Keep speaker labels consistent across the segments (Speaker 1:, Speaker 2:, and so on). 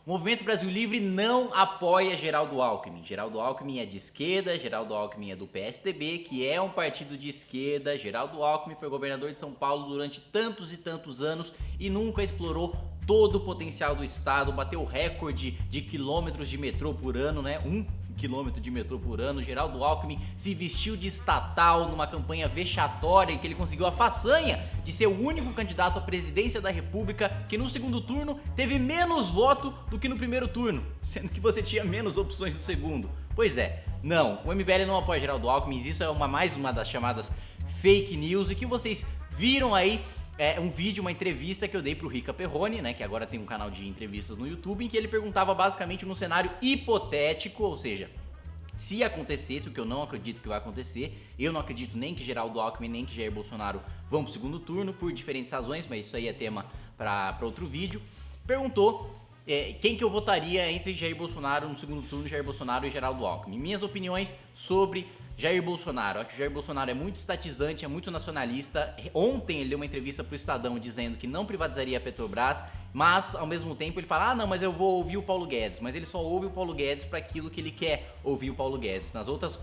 Speaker 1: O Movimento Brasil Livre não apoia Geraldo Alckmin. Geraldo Alckmin é de esquerda, Geraldo Alckmin é do PSDB, que é um partido de esquerda. Geraldo Alckmin foi governador de São Paulo durante tantos e tantos anos e nunca explorou todo o potencial do estado, bateu o recorde de quilômetros de metrô por ano, né? 1 quilômetro de metrô por ano. Geraldo Alckmin se vestiu de estatal numa campanha vexatória em que ele conseguiu a façanha de ser o único candidato à presidência da República que no segundo turno teve menos voto do que no primeiro turno, sendo que você tinha menos opções no segundo. Pois é, não, o MBL não apoia Geraldo Alckmin, isso é mais uma das chamadas fake news e que vocês viram aí. É um vídeo, uma entrevista que eu dei pro Rica Perrone, né, que agora tem um canal de entrevistas no YouTube, em que ele perguntava basicamente num cenário hipotético, ou seja, se acontecesse, o que eu não acredito que vai acontecer, eu não acredito nem que Geraldo Alckmin nem que Jair Bolsonaro vão pro segundo turno, por diferentes razões, mas isso aí é tema para outro vídeo, perguntou quem que eu votaria entre Jair Bolsonaro no segundo turno, Jair Bolsonaro e Geraldo Alckmin. Minhas opiniões sobre Jair Bolsonaro. Acho que Jair Bolsonaro é muito estatizante, é muito nacionalista. Ontem ele deu uma entrevista pro Estadão dizendo que não privatizaria a Petrobras, mas ao mesmo tempo ele fala, não, mas eu vou ouvir o Paulo Guedes. Mas ele só ouve o Paulo Guedes para aquilo que ele quer ouvir o Paulo Guedes. Nas outras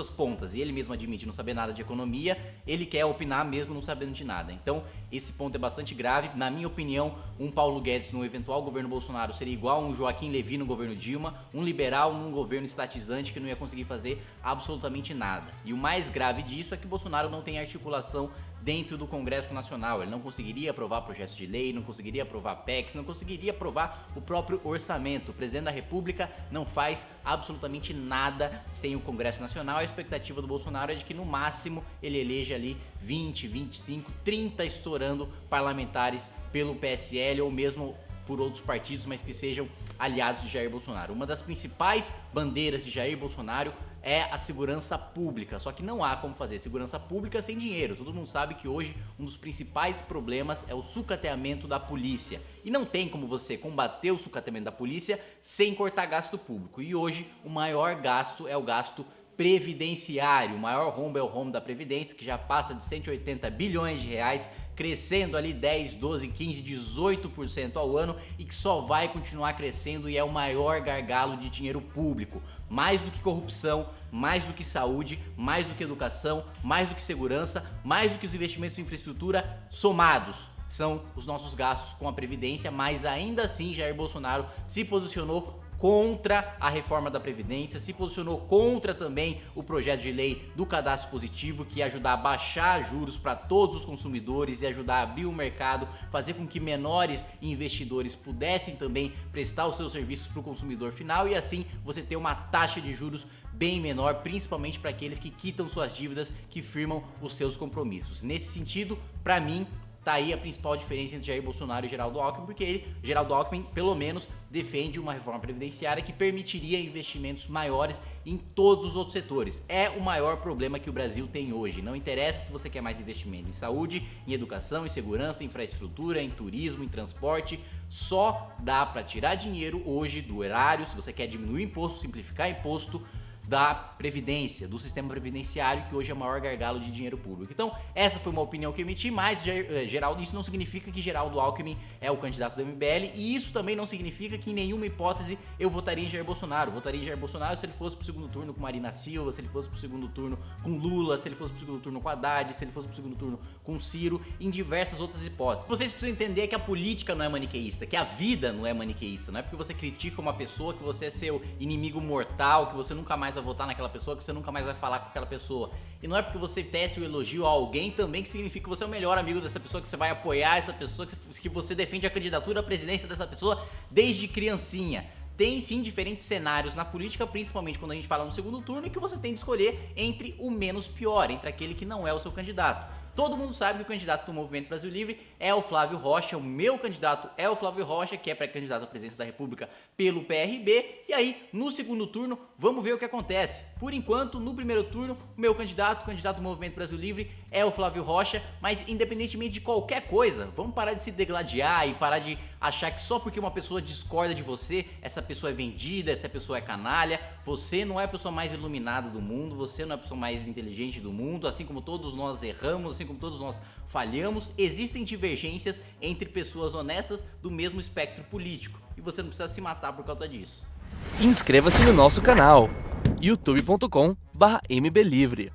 Speaker 1: pontas, e ele mesmo admite não saber nada de economia, ele quer opinar mesmo não sabendo de nada. Então esse ponto é bastante grave. Na minha opinião, um Paulo Guedes no eventual governo Bolsonaro seria igual a um Joaquim Levy no governo Dilma, um liberal num governo estatizante que não ia conseguir fazer absolutamente nada. E o mais grave disso é que Bolsonaro não tem articulação dentro do Congresso Nacional. Ele não conseguiria aprovar projetos de lei, não conseguiria aprovar PECs, não conseguiria aprovar o próprio orçamento. O presidente da República não faz absolutamente nada sem o Congresso Nacional. A expectativa do Bolsonaro é de que no máximo ele eleja ali 20, 25, 30 estourando parlamentares pelo PSL ou mesmo por outros partidos, mas que sejam aliados de Jair Bolsonaro. Uma das principais bandeiras de Jair Bolsonaro é a segurança pública, só que não há como fazer segurança pública sem dinheiro. Todo mundo sabe que hoje um dos principais problemas é o sucateamento da polícia. E não tem como você combater o sucateamento da polícia sem cortar gasto público. E hoje o maior gasto é o gasto previdenciário. O maior rombo é o rombo da Previdência, que já passa de 180 bilhões de reais, crescendo ali 10, 12, 15, 18% ao ano e que só vai continuar crescendo e é o maior gargalo de dinheiro público. Mais do que corrupção, mais do que saúde, mais do que educação, mais do que segurança, mais do que os investimentos em infraestrutura somados. São os nossos gastos com a Previdência, mas ainda assim Jair Bolsonaro se posicionou contra a reforma da Previdência, se posicionou contra também o projeto de lei do cadastro positivo, que ia ajudar a baixar juros para todos os consumidores e ajudar a abrir o mercado, fazer com que menores investidores pudessem também prestar os seus serviços para o consumidor final e assim você ter uma taxa de juros bem menor, principalmente para aqueles que quitam suas dívidas, que firmam os seus compromissos. Nesse sentido, para mim, tá aí a principal diferença entre Jair Bolsonaro e Geraldo Alckmin, porque Geraldo Alckmin, pelo menos, defende uma reforma previdenciária que permitiria investimentos maiores em todos os outros setores. É o maior problema que o Brasil tem hoje. Não interessa se você quer mais investimento em saúde, em educação, em segurança, em infraestrutura, em turismo, em transporte. Só dá para tirar dinheiro hoje do erário, se você quer diminuir imposto, simplificar imposto, da Previdência, do sistema previdenciário, que hoje é o maior gargalo de dinheiro público. Então, essa foi uma opinião que eu emiti, mas Geraldo, isso não significa que Geraldo Alckmin é o candidato do MBL, e isso também não significa que em nenhuma hipótese eu votaria em Jair Bolsonaro. Votaria em Jair Bolsonaro se ele fosse pro segundo turno com Marina Silva, se ele fosse pro segundo turno com Lula, se ele fosse pro segundo turno com Haddad, se ele fosse pro segundo turno com Ciro, em diversas outras hipóteses. Vocês precisam entender que a política não é maniqueísta, que a vida não é maniqueísta. Não é porque você critica uma pessoa que você é seu inimigo mortal, que você nunca mais vai votar naquela pessoa, que você nunca mais vai falar com aquela pessoa. E não é porque você tece o elogio a alguém também que significa que você é o melhor amigo dessa pessoa, que você vai apoiar essa pessoa, que você defende a candidatura à presidência dessa pessoa desde criancinha. Tem sim diferentes cenários na política, principalmente quando a gente fala no segundo turno, e que você tem de escolher entre o menos pior, entre aquele que não é o seu candidato. Todo mundo sabe que o candidato do Movimento Brasil Livre é o Flávio Rocha, o meu candidato é o Flávio Rocha, que é pré-candidato à presidência da República pelo PRB, e aí, no segundo turno, vamos ver o que acontece. Por enquanto, no primeiro turno, o meu candidato, o candidato do Movimento Brasil Livre é o Flávio Rocha, mas independentemente de qualquer coisa, vamos parar de se degladiar e parar de achar que só porque uma pessoa discorda de você, essa pessoa é vendida, essa pessoa é canalha. Você não é a pessoa mais iluminada do mundo, você não é a pessoa mais inteligente do mundo, assim como todos nós erramos, assim assim como todos nós falhamos, existem divergências entre pessoas honestas do mesmo espectro político. E você não precisa se matar por causa disso.
Speaker 2: Inscreva-se no nosso canal youtube.com/mblivre.